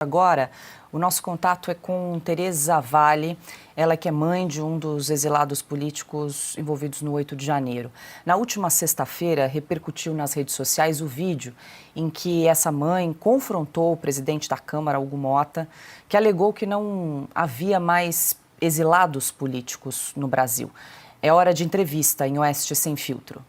Agora, o nosso contato é com Tereza Vale, ela que é mãe de um dos exilados políticos envolvidos no 8 de janeiro. Na última sexta-feira, repercutiu nas redes sociais o vídeo em que essa mãe confrontou o presidente da Câmara, Hugo Motta, que alegou que não havia mais exilados políticos no Brasil. É hora de entrevista em Oeste Sem Filtro.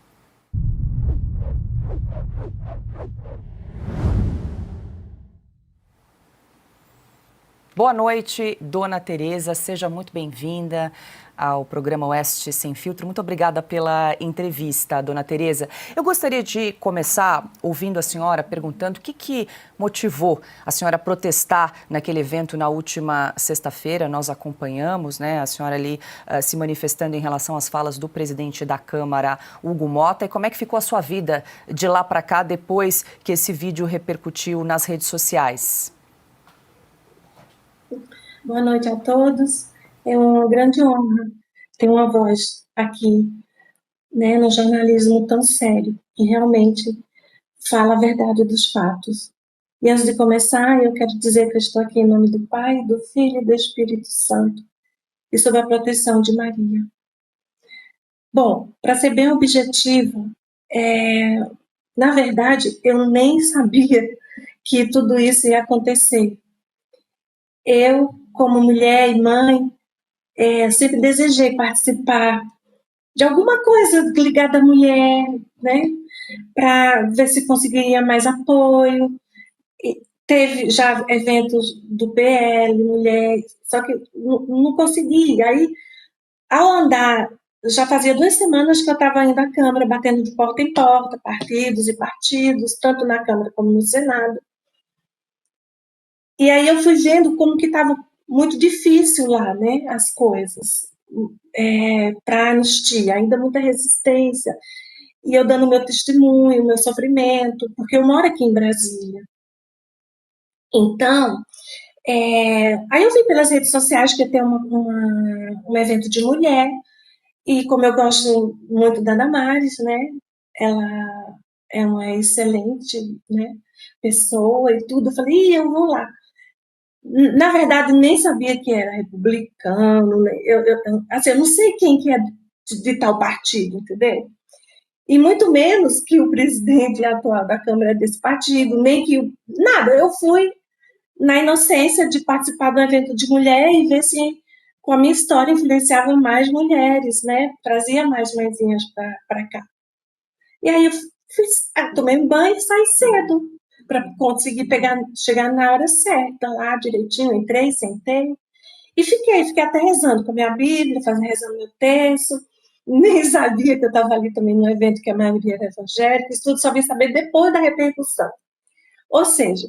Boa noite, dona Tereza, seja muito bem-vinda ao programa Oeste Sem Filtro. Muito obrigada pela entrevista, dona Tereza. Eu gostaria de começar ouvindo a senhora perguntando o que motivou a senhora a protestar naquele evento na última sexta-feira. Nós acompanhamos, né, a senhora ali se manifestando em relação às falas do presidente da Câmara, Hugo Motta, e como é que ficou a sua vida de lá para cá depois que esse vídeo repercutiu nas redes sociais? Boa noite a todos. É uma grande honra ter uma voz aqui, né, no jornalismo tão sério, que realmente fala a verdade dos fatos. E antes de começar, eu quero dizer que eu estou aqui em nome do Pai, do Filho e do Espírito Santo, e sob a proteção de Maria. Bom, para ser bem objetivo, na verdade, eu nem sabia que tudo isso ia acontecer. Eu, como mulher e mãe, sempre desejei participar de alguma coisa ligada à mulher, né? Para ver se conseguiria mais apoio. E teve já eventos do PL, mulher, só que não consegui. Aí, ao andar, já fazia 2 semanas que eu estava indo à Câmara, batendo de porta em porta, partidos e partidos, tanto na Câmara como no Senado. E aí eu fui vendo como que estava muito difícil lá, né, as coisas, para a anistia, ainda muita resistência, e eu dando meu testemunho, meu sofrimento, porque eu moro aqui em Brasília. Então, aí eu vi pelas redes sociais que ia ter um evento de mulher, e como eu gosto muito da Damares, né, ela é uma excelente, né, pessoa e tudo, eu falei, eu vou lá. Na verdade, nem sabia que era republicano, né? Assim, eu não sei quem que é de tal partido, entendeu? E muito menos que o presidente atual da Câmara é desse partido, nem que... Nada, eu fui na inocência de participar do evento de mulher e ver se com a minha história influenciava mais mulheres, né? Trazia mais mãezinhas para cá. E aí eu tomei um banho e saí cedo para conseguir chegar na hora certa lá direitinho, entrei, sentei e fiquei até rezando com a minha Bíblia, rezando meu texto, nem sabia que eu estava ali também num evento que a maioria era evangélica, isso tudo só vim saber depois da repercussão. Ou seja,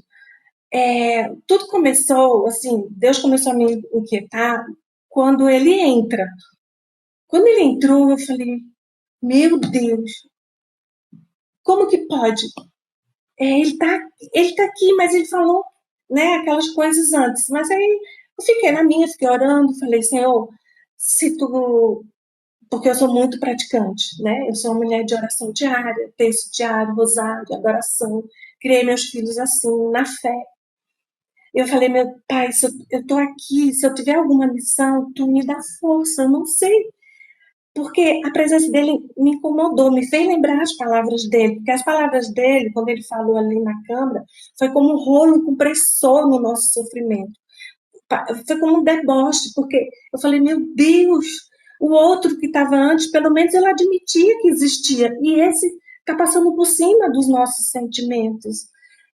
tudo começou, assim, Deus começou a me inquietar quando ele entra. Quando ele entrou, eu falei, meu Deus, como que pode? Ele tá aqui, mas ele falou, né, aquelas coisas antes. Mas aí eu fiquei na minha, fiquei orando, falei, Senhor, se tu... Porque eu sou muito praticante, né? Eu sou uma mulher de oração diária, texto diário, rosário, adoração. Criei meus filhos assim, na fé. Eu falei, meu pai, se eu tô aqui, se eu tiver alguma missão, tu me dá força, eu não sei. Porque a presença dele me incomodou, me fez lembrar as palavras dele, porque as palavras dele, quando ele falou ali na Câmara, foi como um rolo compressor no nosso sofrimento. Foi como um deboche, porque eu falei, meu Deus, o outro que estava antes, pelo menos ele admitia que existia, e esse está passando por cima dos nossos sentimentos.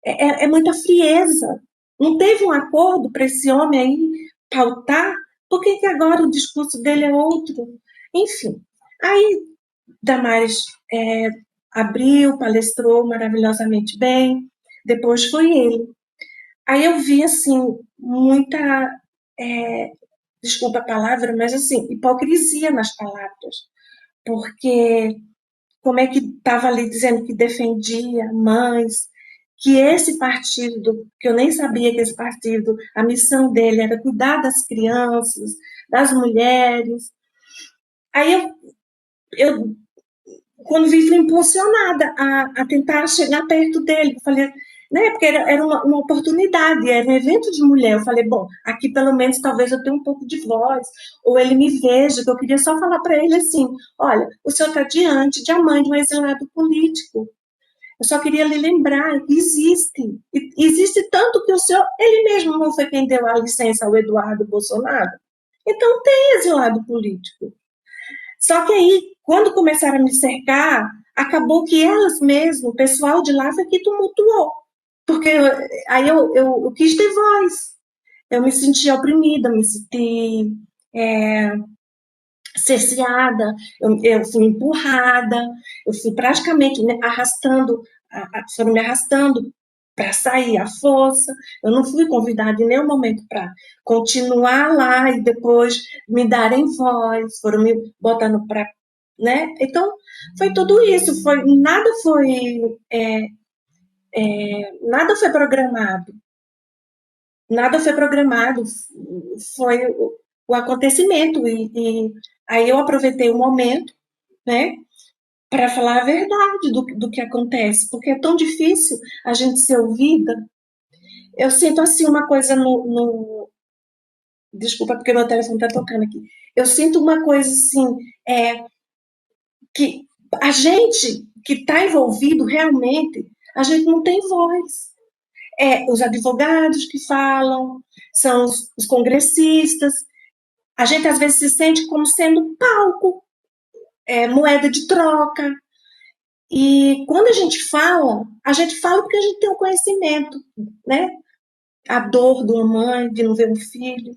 É muita frieza. Não teve um acordo para esse homem aí pautar? Por que agora o discurso dele é outro? Enfim, aí Damares abriu, palestrou maravilhosamente bem, depois foi ele. Aí eu vi, assim, muita, desculpa a palavra, mas assim, hipocrisia nas palavras, porque como é que estava ali dizendo que defendia mães, que esse partido, que eu nem sabia que esse partido, a missão dele era cuidar das crianças, das mulheres. Aí eu quando vi, fui impulsionada a tentar chegar perto dele. Eu falei, né? Porque era uma oportunidade, era um evento de mulher. Eu falei, bom, aqui pelo menos talvez eu tenha um pouco de voz, ou ele me veja, que eu queria só falar para ele assim, olha, o senhor está diante de a mãe de um exilado político. Eu só queria lhe lembrar que existe. E existe tanto que o senhor, ele mesmo não foi quem deu a licença ao Eduardo Bolsonaro. Então tem exilado político. Só que aí, quando começaram a me cercar, acabou que elas mesmas, o pessoal de lá foi que tumultuou. Porque aí eu quis ter voz. Eu me senti oprimida, me senti é, cerceada, eu fui empurrada, eu fui praticamente arrastando, foram me arrastando para sair à força. Eu não fui convidada em nenhum momento para continuar lá e depois me darem voz, foram me botando para, né? Então foi tudo isso, foi nada foi programado, nada foi programado, foi o acontecimento e aí eu aproveitei o momento, né, para falar a verdade do que acontece, porque é tão difícil a gente ser ouvida. Eu sinto assim uma coisa desculpa porque meu telefone está tocando aqui. Eu sinto uma coisa assim, que a gente que está envolvido realmente, a gente não tem voz. Os advogados que falam, são os congressistas. A gente às vezes se sente como sendo palco, moeda de troca. E quando a gente fala porque a gente tem um conhecimento, né? A dor de uma mãe de não ver um filho,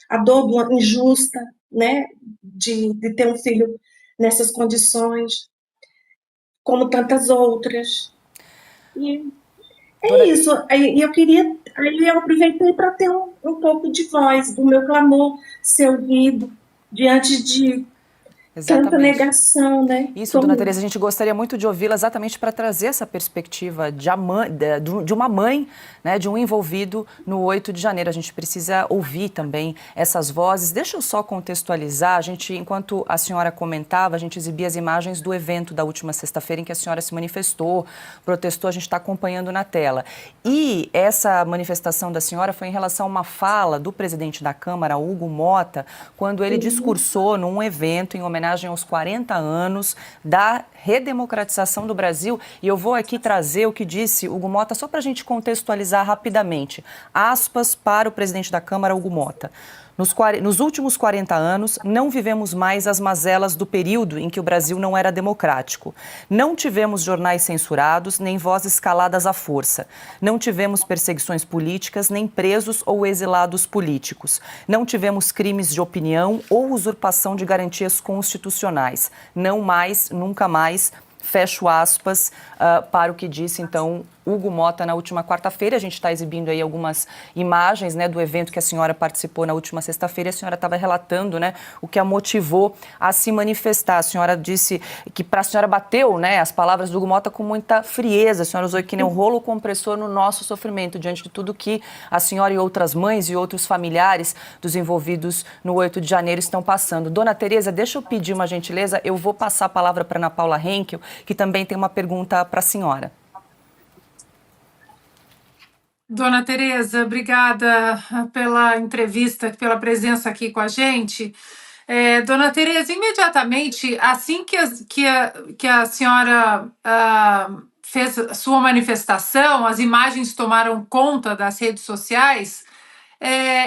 a dor de uma injusta, né? De ter um filho nessas condições, como tantas outras. E é Dona, isso. Aí eu aproveitei para ter um pouco de voz, do meu clamor ser ouvido diante de tanta exatamente. negação, né? Isso, dona Como Tereza, a gente gostaria muito de ouvi-la exatamente para trazer essa perspectiva de uma mãe, né, de um envolvido no 8 de janeiro. A gente precisa ouvir também essas vozes. Deixa eu só contextualizar. A gente, enquanto a senhora comentava, a gente exibia as imagens do evento da última sexta-feira em que a senhora se manifestou, protestou, a gente está acompanhando na tela. E essa manifestação da senhora foi em relação a uma fala do presidente da Câmara, Hugo Motta, quando ele discursou num evento em homenagem aos 40 anos da redemocratização do Brasil. E eu vou aqui trazer o que disse Hugo Motta, só para a gente contextualizar rapidamente. Aspas para o presidente da Câmara, Hugo Motta. Nos últimos 40 anos, não vivemos mais as mazelas do período em que o Brasil não era democrático. Não tivemos jornais censurados, nem vozes caladas à força. Não tivemos perseguições políticas, nem presos ou exilados políticos. Não tivemos crimes de opinião ou usurpação de garantias constitucionais. Não mais, nunca mais. Fecho aspas para o que disse, então, Hugo Motta na última quarta-feira. A gente está exibindo aí algumas imagens, né, do evento que a senhora participou na última sexta-feira. A senhora estava relatando, né, o que a motivou a se manifestar. A senhora disse que para a senhora bateu, né, as palavras do Hugo Motta com muita frieza. A senhora usou que nem um rolo compressor no nosso sofrimento, diante de tudo que a senhora e outras mães e outros familiares dos envolvidos no 8 de janeiro estão passando. Dona Tereza, deixa eu pedir uma gentileza. Eu vou passar a palavra para Ana Paula Henkel, que também tem uma pergunta para a senhora. Dona Tereza, obrigada pela entrevista, pela presença aqui com a gente. Dona Tereza, imediatamente, assim que a senhora fez a sua manifestação, as imagens tomaram conta das redes sociais,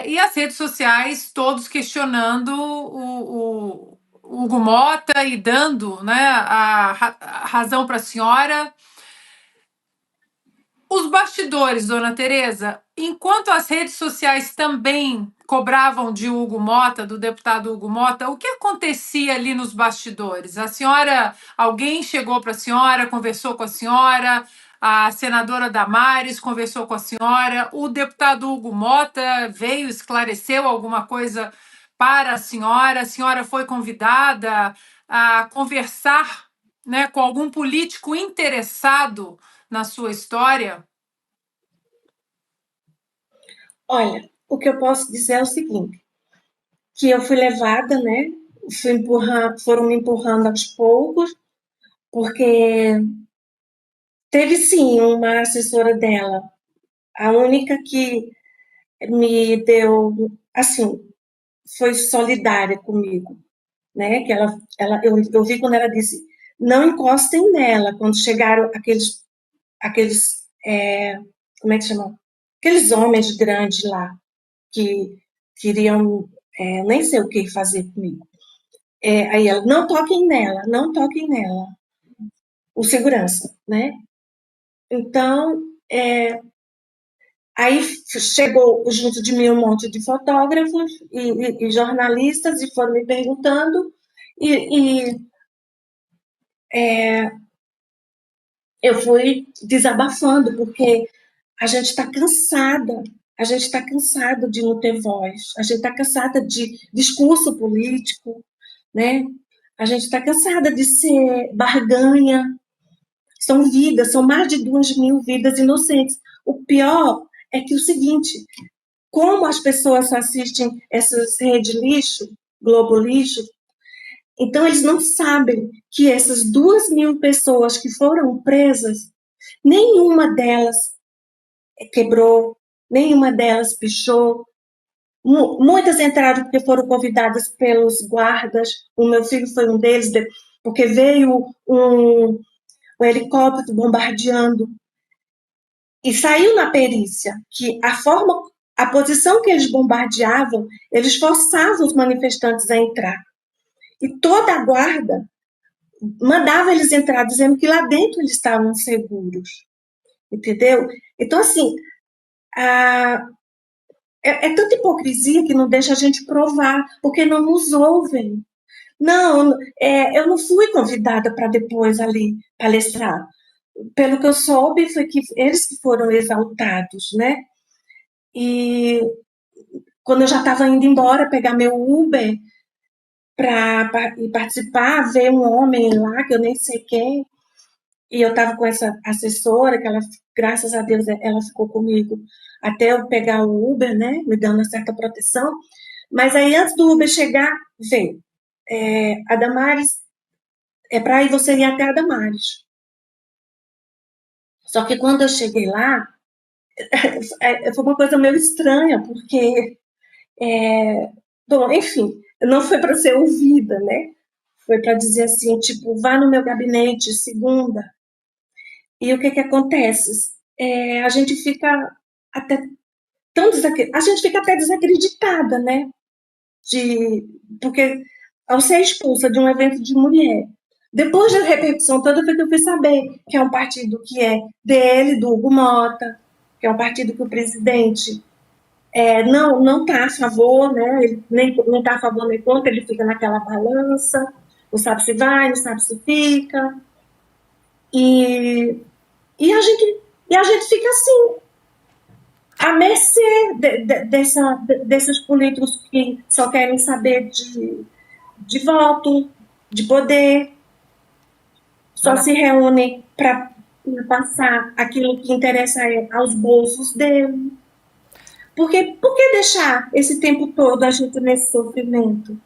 e as redes sociais todos questionando o Hugo Motta e dando, né, a razão para a senhora. Os bastidores, dona Tereza, enquanto as redes sociais também cobravam de Hugo Motta, do deputado Hugo Motta, o que acontecia ali nos bastidores? Alguém chegou para a senhora, conversou com a senhora, a senadora Damares conversou com a senhora, o deputado Hugo Motta veio, esclareceu alguma coisa para a senhora foi convidada a conversar, né, com algum político interessado na sua história? olha, o que eu posso dizer é o seguinte, que eu fui levada, né? Foram me empurrando aos poucos, porque Teve sim uma assessora dela, a única que me deu, assim, foi solidária comigo, né? Que eu vi quando ela disse, não encostem nela, quando chegaram aqueles como é que chama? Aqueles homens grandes lá, que queriam, nem sei o que fazer comigo. Aí ela, não toquem nela, não toquem nela. O segurança, né? Então, aí chegou junto de mim um monte de fotógrafos e jornalistas e foram me perguntando e eu fui desabafando, porque a gente está cansada de não ter voz, a gente está cansada de discurso político, né? A gente está cansada de ser barganha. São vidas, são mais de 2.000 vidas inocentes. O pior é que o seguinte, como as pessoas só assistem essas redes lixo, Globo lixo, então eles não sabem que essas 2.000 pessoas que foram presas, nenhuma delas quebrou, nenhuma delas pichou. Muitas entraram porque foram convidadas pelos guardas. O meu filho foi um deles, porque veio um helicóptero bombardeando. E saiu na perícia que a posição que eles bombardeavam, eles forçavam os manifestantes a entrar. E toda a guarda mandava eles entrar, dizendo que lá dentro eles estavam seguros. Entendeu? Então, assim, é tanta hipocrisia que não deixa a gente provar, porque não nos ouvem. Não, eu não fui convidada para depois ali palestrar. Pelo que eu soube, foi que eles que foram exaltados, né? E quando eu já estava indo embora pegar meu Uber para participar, veio um homem lá, que eu nem sei quem, e eu estava com essa assessora, que ela, graças a Deus, ela ficou comigo até eu pegar o Uber, né, me dando uma certa proteção. Mas aí, antes do Uber chegar, veio a Damares, para ir você ir até a Damares. Só que quando eu cheguei lá, foi uma coisa meio estranha, porque, bom, enfim, não foi para ser ouvida, né? Foi para dizer assim, tipo, vá no meu gabinete segunda. E o que acontece? A gente fica até a gente fica até desacreditada, né? Porque ao ser expulsa de um evento de mulher, depois da repercussão toda, foi que eu fui saber que é um partido que é dele, do Hugo Mota, que é um partido que o presidente não está a favor, né? Ele nem não está a favor nem contra, ele fica naquela balança, não sabe se vai, não sabe se fica. E a gente fica assim, à mercê desses políticos que só querem saber de voto, de poder, só se reúnem para passar aquilo que interessa aos bolsos dele. Por que deixar esse tempo todo a gente nesse sofrimento?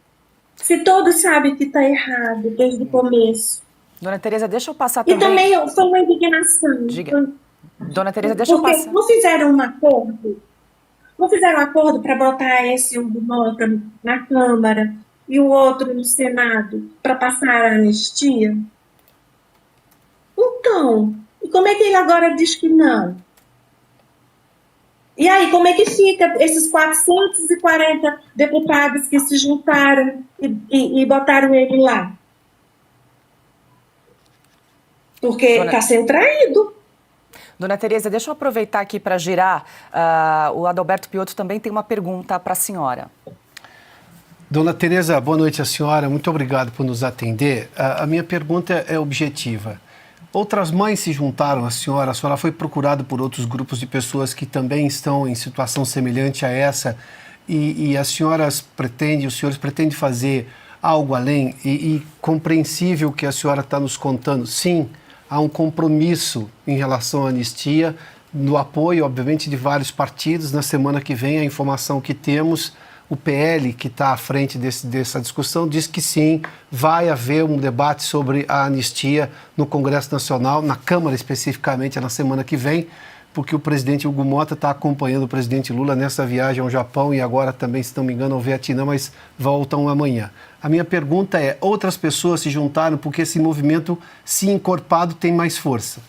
Se todos sabem que está errado desde o começo. Dona Tereza, deixa eu passar também. também... E também foi uma indignação. Diga. Dona Tereza, deixa eu passar. Porque não fizeram um acordo para botar esse Hugo Mota na Câmara e o outro no Senado para passar a anistia? Então, e como é que ele agora diz que não? E aí, como é que fica esses 440 deputados que se juntaram e botaram ele lá? Porque está sendo traído. Dona Tereza, deixa eu aproveitar aqui para girar. O Adalberto Piotto também tem uma pergunta para a senhora. Dona Tereza, boa noite à senhora. Muito obrigado por nos atender. A minha pergunta é objetiva. Outras mães se juntaram à senhora, a senhora foi procurada por outros grupos de pessoas que também estão em situação semelhante a essa e os senhores pretendem fazer algo além e compreensível que a senhora está nos contando. Sim, há um compromisso em relação à anistia, no apoio, obviamente, de vários partidos. Na semana que vem, a informação que temos, O PL, que está à frente dessa discussão, diz que sim, vai haver um debate sobre a anistia no Congresso Nacional, na Câmara especificamente, na semana que vem, porque o presidente Hugo Motta está acompanhando o presidente Lula nessa viagem ao Japão e agora também, se não me engano, ao Vietnã, mas voltam amanhã. A minha pergunta é, outras pessoas se juntaram porque esse movimento, se encorpado, tem mais força?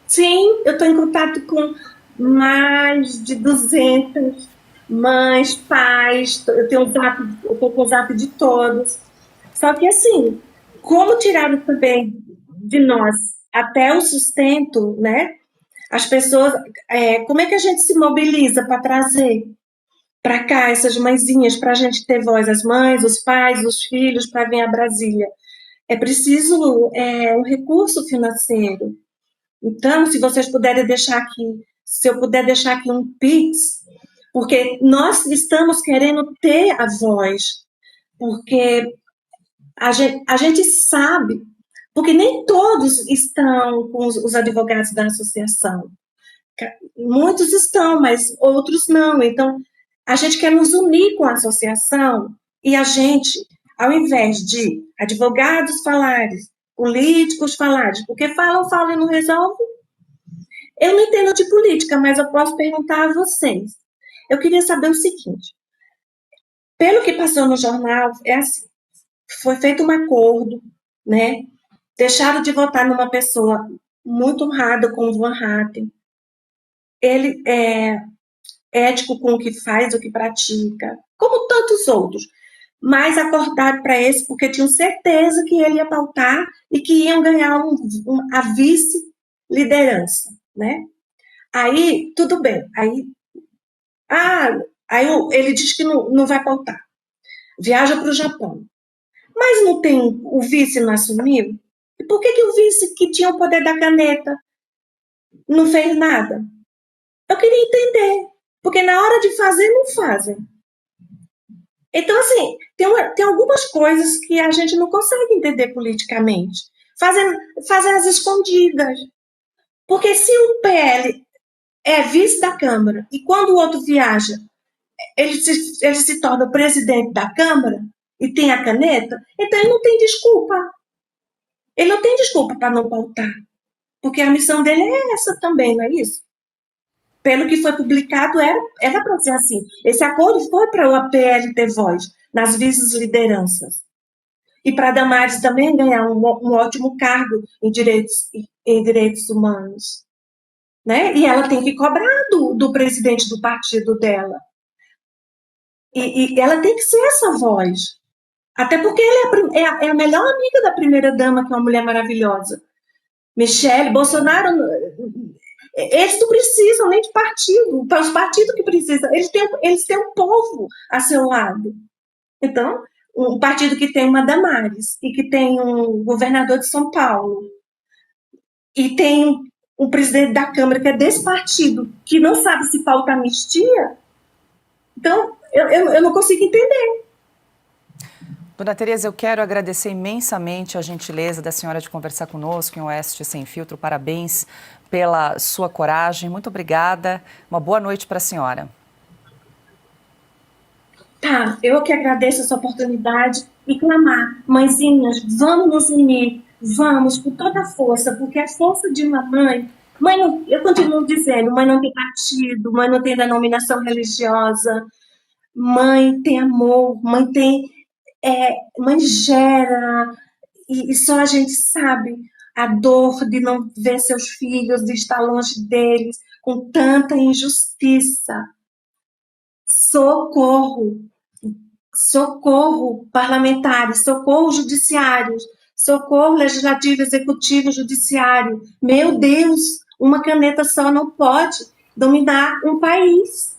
Sim, eu estou em contato com mais de 200 mães, pais, eu tenho eu estou com o zap de todos. Só que assim, como tiraram também de nós até o sustento, né? As pessoas, como é que a gente se mobiliza para trazer para cá essas mãezinhas, para a gente ter voz, as mães, os pais, os filhos, para vir a Brasília? É preciso um recurso financeiro. Então, se vocês puderem deixar aqui, se eu puder deixar aqui um Pix, porque nós estamos querendo ter a voz, porque a gente sabe, porque nem todos estão com os advogados da associação. Muitos estão, mas outros não. Então, a gente quer nos unir com a associação e a gente, ao invés de advogados falarem, políticos falarem, porque falam e não resolvem. Eu não entendo de política, mas eu posso perguntar a vocês. Eu queria saber o seguinte, pelo que passou no jornal, é assim, foi feito um acordo, né? Deixaram de votar numa pessoa muito honrada como o Van Hatten. Ele é ético com o que faz, o que pratica, como tantos outros. Mas acordaram para esse porque tinham certeza que ele ia pautar e que iam ganhar a vice-liderança, né? Aí, tudo bem. Aí ele diz que não vai pautar. Viaja para o Japão. Mas não tem, o vice não assumiu? E por que o vice, que tinha o poder da caneta, não fez nada? Eu queria entender. Porque na hora de fazer, não fazem. Então, assim, tem algumas coisas que a gente não consegue entender politicamente. Fazem as escondidas. Porque se o PL é vice da Câmara e quando o outro viaja, ele se torna o presidente da Câmara e tem a caneta, então ele não tem desculpa. Ele não tem desculpa para não pautar. Porque a missão dele é essa também, não é isso? Pelo que foi publicado, era para ser assim. Esse acordo foi para o APL ter voz nas vice-lideranças. E para a Damares também ganhar um ótimo cargo em direitos humanos. Né? E ela tem que cobrar do presidente do partido dela. E ela tem que ser essa voz. Até porque ela é a melhor amiga da primeira-dama, que é uma mulher maravilhosa. Michele, Bolsonaro, eles não precisam nem de partido. Para os partidos que precisam, eles têm um povo a seu lado. Então, um partido que tem uma Damares e que tem um governador de São Paulo e tem um presidente da Câmara que é desse partido, que não sabe se pauta anistia, então eu não consigo entender. Dona Tereza, eu quero agradecer imensamente a gentileza da senhora de conversar conosco em Oeste Sem Filtro. Parabéns pela sua coragem. Muito obrigada. Uma boa noite para a senhora. Tá, eu que agradeço essa oportunidade e clamar, mãezinhas, vamos nos unir, vamos com toda a força, porque a força de uma mãe não, eu continuo dizendo, mãe não tem partido, mãe não tem denominação religiosa, mãe tem amor, mãe gera, e só a gente sabe a dor de não ver seus filhos, de estar longe deles, com tanta injustiça. Socorro! Socorro parlamentares, socorro judiciários, socorro legislativo, executivo, judiciário. Meu Deus, uma caneta só não pode dominar um país.